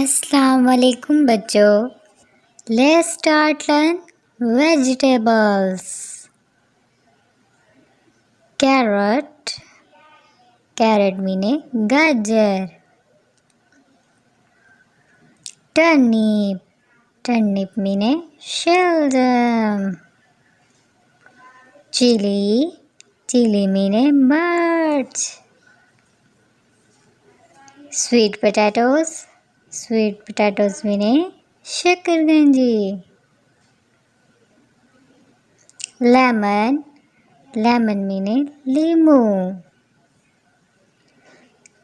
अस्सलाम वालेकुम बच्चों। Let's start learn vegetables. Carrot, carrot means gajar. Turnip, turnip means shalgam. Chilli, chilli means mirch. Sweet potatoes, sweet potatoes means shakarkanji. Lemon, lemon means limu.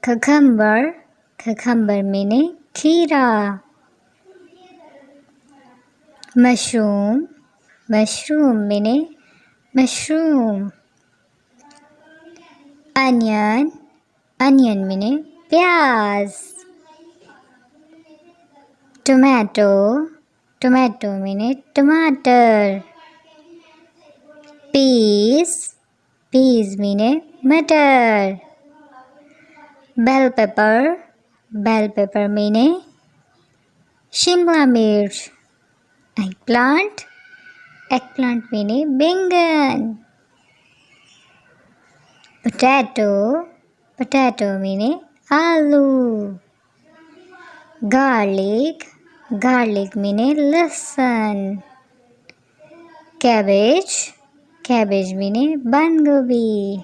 cucumber, cucumber means kheera. Mushroom, mushroom means mushroom. Onion, onion means pyaz. Tomato, tomato means tamatar. Peas, peas means matar. Bell pepper, bell pepper means Shimla mirch. Eggplant, eggplant मीने बैंगन। Potato, potato मीने आलू। Garlic, garlic मीने लहसुन। Cabbage, cabbage मीने बंद गोभी।